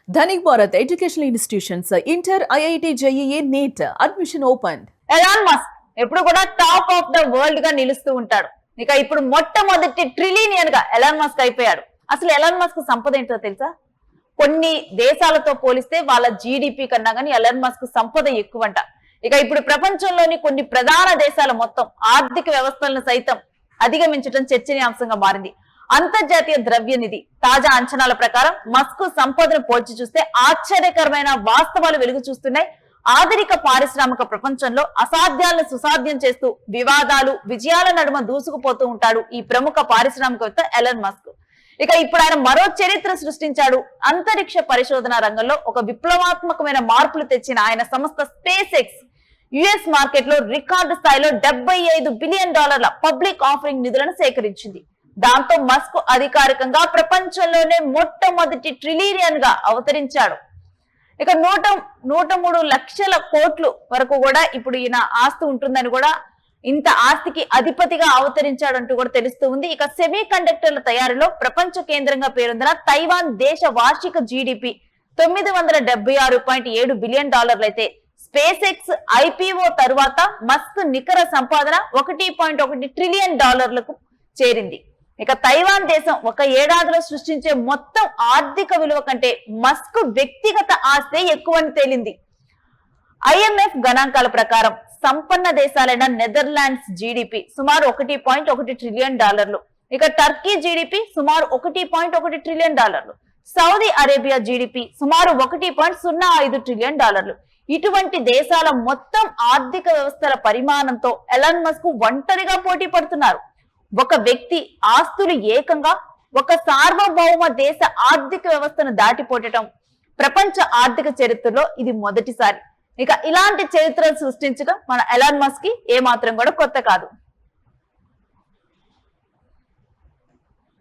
Dhanik Bharat Educational Institutions, Inter, IIT, JEE, NEET, admission opened. Elon Musk ఎప్పుడు కూడా top of the world గా నిలుస్తూ ఉంటాడు. ఇక ఇప్పుడు మొట్టమొదటి ట్రిలియనియన్ గా ఎలాన్ మస్క్ అయిపోయాడు. అసలు ఎలాన్ మస్క్ సంపద ఏంటో తెలుసా? కొన్ని దేశాలతో పోలిస్తే వాళ్ళ జీడిపి కన్నా గానీ ఎలాన్ మస్క్ సంపద ఎక్కువంట. ఇక ఇప్పుడు ప్రపంచంలోని కొన్ని ప్రధాన దేశాల మొత్తం ఆర్థిక వ్యవస్థలను సైతం అధిగమించడం చర్చనీయాంశంగా మారింది. అంతర్జాతీయ ద్రవ్య నిధి తాజా అంచనాల ప్రకారం మస్క్ సంపదను పోల్చి చూస్తే ఆశ్చర్యకరమైన వాస్తవాలు వెలుగు చూస్తున్నాయి. ఆధునిక పారిశ్రామిక ప్రపంచంలో అసాధ్యాలను సుసాధ్యం చేస్తూ వివాదాలు విజయాల నడుమ దూసుకుపోతూ ఉంటాడు ఈ ప్రముఖ పారిశ్రామికవేత్త ఎలాన్ మస్క్. ఇక ఇప్పుడు ఆయన మరో చరిత్ర సృష్టించాడు. అంతరిక్ష పరిశోధన రంగంలో ఒక విప్లవాత్మకమైన మార్పులు తెచ్చిన ఆయన సంస్థ స్పేస్ ఎక్స్ యుఎస్ మార్కెట్ లో రికార్డు స్థాయిలో $75 బిలియన్ పబ్లిక్ ఆఫరింగ్ నిధులను సేకరించింది. దాంతో మస్క్ అధికారికంగా ప్రపంచంలోనే మొట్టమొదటి ట్రిలియనియన్ గా అవతరించాడు. ఇక 103 లక్షల కోట్లు వరకు కూడా ఇప్పుడు ఈయన ఆస్తి ఉంటుందని కూడా, ఇంత ఆస్తికి అధిపతిగా అవతరించాడంటూ కూడా తెలుస్తూ ఉంది. ఇక సెమీ కండక్టర్ల తయారీలో ప్రపంచ కేంద్రంగా పేరొందిన తైవాన్ దేశ వార్షిక జీడిపి $976.7 బిలియన్ అయితే స్పేస్ ఎక్స్ ఐపీఓ తరువాత మస్క్ నికర సంపాదన $1.1 ట్రిలియన్ చేరింది. ఇక తైవాన్ దేశం ఒక ఏడాదిలో సృష్టించే మొత్తం ఆర్థిక విలువ కంటే మస్క్ వ్యక్తిగత ఆస్తే ఎక్కువని తేలింది. ఐఎంఎఫ్ గణాంకాల ప్రకారం సంపన్న దేశాలైన నెదర్లాండ్స్ జీడిపి సుమారు $1.1 ట్రిలియన్, ఇక టర్కీ జీడిపి సుమారు $1.1 ట్రిలియన్, సౌదీ అరేబియా జీడిపి సుమారు $1.05 ట్రిలియన్. ఇటువంటి దేశాల మొత్తం ఆర్థిక వ్యవస్థల పరిమాణంతో ఎలాన్ మస్క్ ఒంటరిగా పోటీ పడుతున్నారు. ఒక వ్యక్తి ఆస్తులు ఏకంగా ఒక సార్వభౌమ దేశ ఆర్థిక వ్యవస్థను దాటిపోటం ప్రపంచ ఆర్థిక చరిత్రలో ఇది మొదటిసారి. ఇక ఇలాంటి చరిత్రను సృష్టించడం మన ఎలాన్ మస్క్ కి ఏమాత్రం కూడా కొత్త కాదు.